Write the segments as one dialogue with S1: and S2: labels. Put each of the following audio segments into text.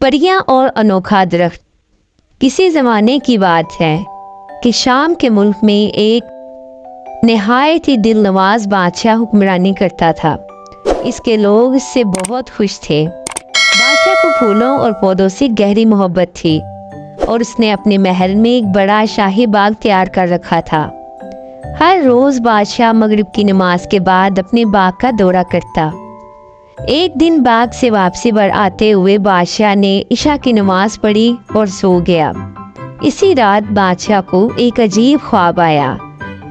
S1: پریاں اور انوکھا درخت۔ کسی زمانے کی بات ہے کہ شام کے ملک میں ایک نہایت ہی دل نواز بادشاہ حکمرانی کرتا تھا۔ اس کے لوگ اس سے بہت خوش تھے۔ بادشاہ کو پھولوں اور پودوں سے گہری محبت تھی اور اس نے اپنے محل میں ایک بڑا شاہی باغ تیار کر رکھا تھا۔ ہر روز بادشاہ مغرب کی نماز کے بعد اپنے باغ کا دورہ کرتا۔ ایک دن باغ سے واپسی پر آتے ہوئے بادشاہ نے عشاء کی نماز پڑھی اور سو گیا۔ اسی رات بادشاہ کو ایک عجیب خواب آیا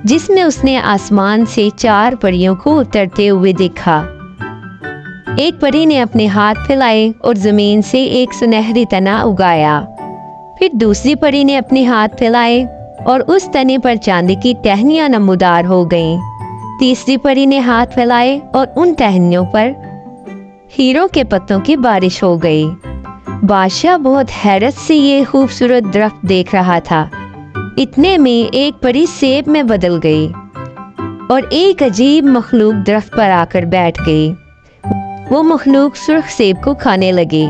S1: جس میں اس نے آسمان سے 4 پریوں کو اترتے ہوئے دیکھا۔ ایک پری نے اپنے ہاتھ پھیلائے اور زمین سے ایک سنہری تنا اگایا۔ پھر دوسری پری نے اپنے ہاتھ پھیلائے اور اس تنے پر چاندی کی ٹہنیاں نمودار ہو گئیں۔ تیسری پری نے ہاتھ پھیلائے اور ان ٹہنیوں پر ہیروں کے پتوں کی بارش ہو گئی۔ بادشاہ بہت حیرت سے یہ خوبصورت درخت دیکھ رہا تھا۔ اتنے میں ایک پری سیب میں بدل گئی اور ایک عجیب مخلوق درخت پر آ کر بیٹھ گئی۔ وہ مخلوق سرخ سیب کو کھانے لگی۔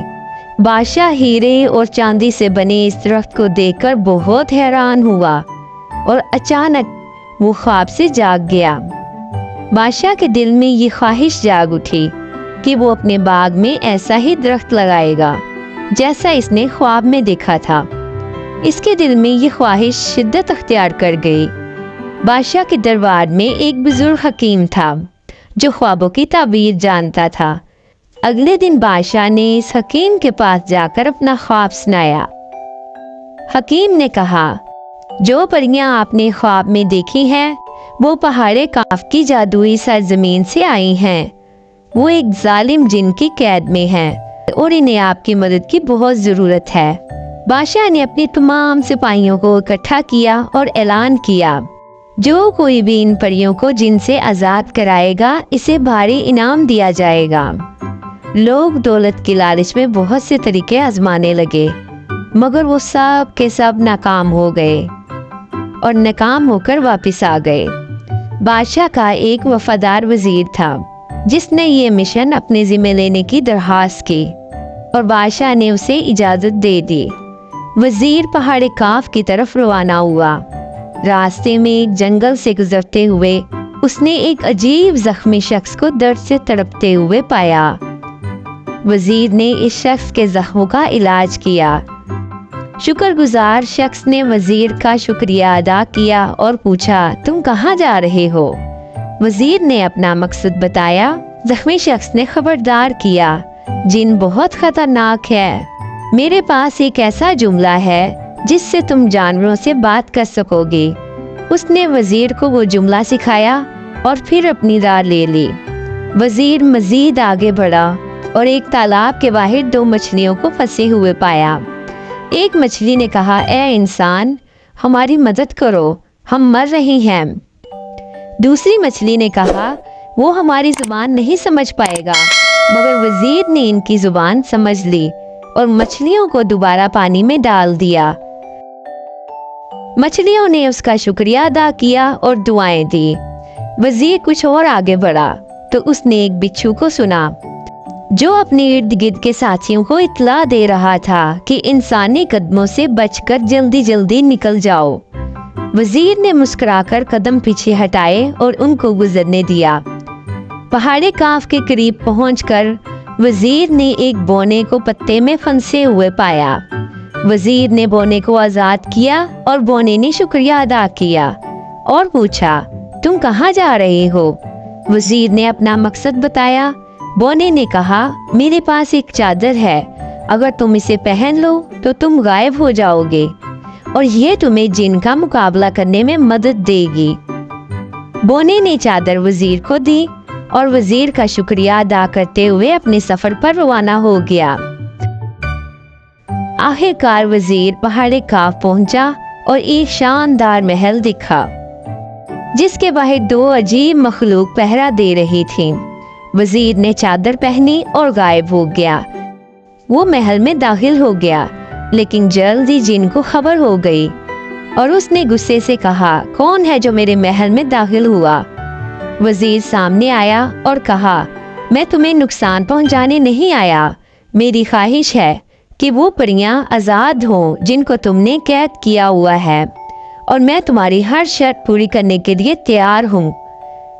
S1: بادشاہ ہیرے اور چاندی سے بنے اس درخت کو دیکھ کر بہت حیران ہوا اور اچانک وہ خواب سے جاگ گیا۔ بادشاہ کے دل میں یہ خواہش جاگ اٹھی کہ وہ اپنے باغ میں ایسا ہی درخت لگائے گا جیسا اس نے خواب میں دیکھا تھا۔ اس کے دل میں یہ خواہش شدت اختیار کر گئی۔ بادشاہ کے دربار میں ایک بزرگ حکیم تھا جو خوابوں کی تعبیر جانتا تھا۔ اگلے دن بادشاہ نے اس حکیم کے پاس جا کر اپنا خواب سنایا۔ حکیم نے کہا، جو پریاں آپ نے خواب میں دیکھی ہیں وہ پہاڑ کاف کی جادوئی سرزمین سے آئی ہیں۔ وہ ایک ظالم جن کی قید میں ہیں اور انہیں آپ کی مدد کی بہت ضرورت ہے۔ بادشاہ نے اپنی تمام سپاہیوں کو اکٹھا کیا اور اعلان کیا، جو کوئی بھی ان پریوں کو جن سے آزاد کرائے گا اسے بھاری انعام دیا جائے گا۔ لوگ دولت کی لالچ میں بہت سے طریقے آزمانے لگے مگر وہ سب کے سب ناکام ہو گئے اور ناکام ہو کر واپس آ گئے۔ بادشاہ کا ایک وفادار وزیر تھا جس نے یہ مشن اپنے ذمہ لینے کی درخواست کی اور بادشاہ نے اسے اجازت دے دی۔ وزیر پہاڑ کاف کی طرف روانہ ہوا۔ راستے میں ایک جنگل سے گزرتے ہوئے اس نے ایک عجیب زخمی شخص کو درد سے تڑپتے ہوئے پایا۔ وزیر نے اس شخص کے زخموں کا علاج کیا۔ شکر گزار شخص نے وزیر کا شکریہ ادا کیا اور پوچھا، تم کہاں جا رہے ہو؟ وزیر نے اپنا مقصد بتایا۔ زخمی شخص نے خبردار کیا، جن بہت خطرناک ہے۔ میرے پاس ایک ایسا جملہ ہے جس سے تم جانوروں سے بات کر سکو گے۔ اس نے وزیر کو وہ جملہ سکھایا اور پھر اپنی راہ لے لی۔ وزیر مزید آگے بڑھا اور ایک تالاب کے باہر 2 مچھلیوں کو پھنسے ہوئے پایا۔ ایک مچھلی نے کہا، اے انسان، ہماری مدد کرو، ہم مر رہے ہیں۔ دوسری مچھلی نے کہا، وہ ہماری زبان نہیں سمجھ پائے گا، مگر وزیر نے ان کی زبان سمجھ لی اور مچھلیوں کو دوبارہ پانی میں ڈال دیا۔ مچھلیوں نے اس کا شکریہ ادا کیا اور دعائیں دی۔ وزیر کچھ اور آگے بڑھا تو اس نے ایک بچھو کو سنا جو اپنے ارد گرد کے ساتھیوں کو اطلاع دے رہا تھا کہ انسانی قدموں سے بچ کر جلدی جلدی نکل جاؤ۔ وزیر نے مسکرا کر قدم پیچھے ہٹائے اور ان کو گزرنے دیا۔ پہاڑ کاف کے قریب پہنچ کر وزیر نے ایک بونے کو پتے میں پھنسے ہوئے پایا۔ وزیر نے بونے کو آزاد کیا اور بونے نے شکریہ ادا کیا اور پوچھا، تم کہاں جا رہے ہو؟ وزیر نے اپنا مقصد بتایا۔ بونے نے کہا، میرے پاس ایک چادر ہے، اگر تم اسے پہن لو تو تم غائب ہو جاؤ گے اور یہ تمہیں جن کا مقابلہ کرنے میں مدد دے گی۔ بونے نے چادر وزیر کو دی اور وزیر کا شکریہ ادا کرتے ہوئے اپنے سفر پر روانہ ہو گیا۔ آخر کار وزیر پہاڑ کاف پہنچا اور ایک شاندار محل دکھا جس کے باہر 2 عجیب مخلوق پہرا دے رہی تھیں۔ وزیر نے چادر پہنی اور غائب ہو گیا۔ وہ محل میں داخل ہو گیا لیکن جلد ہی جن کو خبر ہو گئی اور اس نے غصے سے کہا، کون ہے جو میرے محل میں داخل ہوا؟ وزیر سامنے آیا اور کہا، میں تمہیں نقصان پہنچانے نہیں آیا، میری خواہش ہے کہ وہ پریاں آزاد ہوں جن کو تم نے قید کیا ہوا ہے، اور میں تمہاری ہر شرط پوری کرنے کے لیے تیار ہوں۔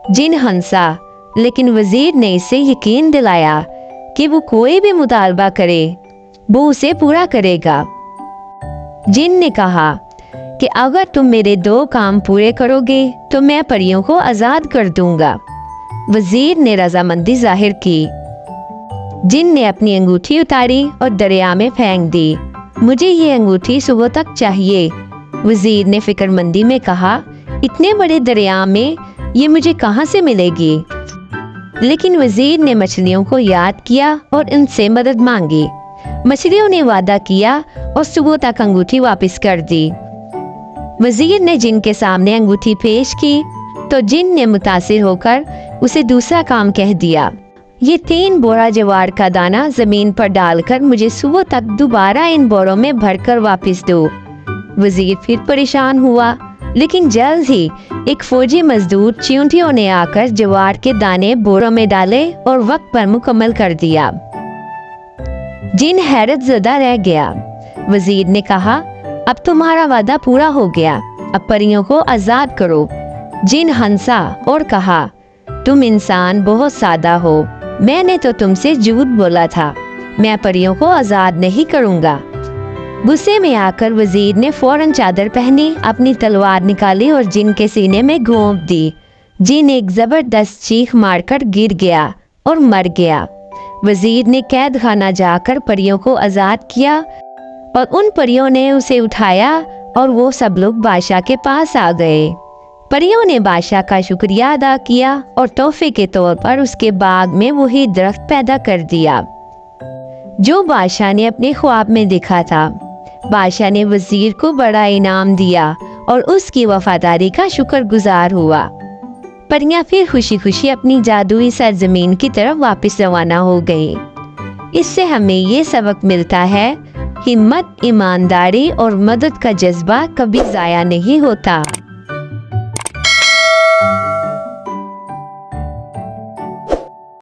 S1: جن ہنسا، لیکن وزیر نے اسے یقین دلایا کہ وہ کوئی بھی مطالبہ کرے وہ اسے پورا کرے گا۔ جن نے کہا کہ اگر تم میرے 2 کام پورے کرو گے تو میں پریوں کو آزاد کر دوں گا۔ وزیر نے رضامندی ظاہر کی۔ جن نے اپنی انگوٹھی اتاری اور دریا میں پھینک دی۔ مجھے یہ انگوٹھی صبح تک چاہیے، وزیر نے فکر مندی میں کہا۔ اتنے بڑے دریا میں یہ مجھے کہاں سے ملے گی؟ لیکن وزیر نے مچھلیوں کو یاد کیا اور ان سے مدد مانگی۔ مچھلیوں نے وعدہ کیا اور صبح تک انگوٹھی واپس کر دی۔ وزیر نے جن کے سامنے انگوٹھی پیش کی تو جن نے متاثر ہو کر اسے دوسرا کام کہہ دیا۔ یہ 3 بورا جوار کا دانہ زمین پر ڈال کر مجھے صبح تک دوبارہ ان بوروں میں بھر کر واپس دو۔ وزیر پھر پریشان ہوا، لیکن جلد ہی ایک فوجی مزدور چیونٹیوں نے آ کر جوار کے دانے بوروں میں ڈالے اور وقت پر مکمل کر دیا۔ جن حیرت زدہ رہ گیا۔ وزیر نے کہا، اب تمہارا وعدہ پورا ہو گیا، اب پریوں کو آزاد کرو۔ جن ہنسا اور کہا، تم انسان بہت سادہ ہو، میں نے تو تم سے جھوٹ بولا تھا، میں پریوں کو آزاد نہیں کروں گا۔ غصے میں آ کر وزیر نے فوراً چادر پہنی، اپنی تلوار نکالی اور جن کے سینے میں گھونپ دی۔ جن ایک زبردست چیخ مار کر گر گیا اور مر گیا۔ وزیر نے قید خانہ جا کر پریوں کو آزاد کیا اور ان پریوں نے اسے اٹھایا اور وہ سب لوگ بادشاہ کے پاس آ گئے۔ پریوں نے بادشاہ کا شکریہ ادا کیا اور تحفے کے طور پر اس کے باغ میں وہی درخت پیدا کر دیا جو بادشاہ نے اپنے خواب میں دیکھا تھا۔ بادشاہ نے وزیر کو بڑا انعام دیا اور اس کی وفاداری کا شکر گزار ہوا۔ پریاں پھر خوشی خوشی اپنی جادوئی سرزمین کی طرف واپس روانہ ہو گئیں۔ اس سے ہمیں یہ سبق ملتا ہے، ہمت، ایمانداری اور مدد کا جذبہ کبھی ضائع نہیں ہوتا۔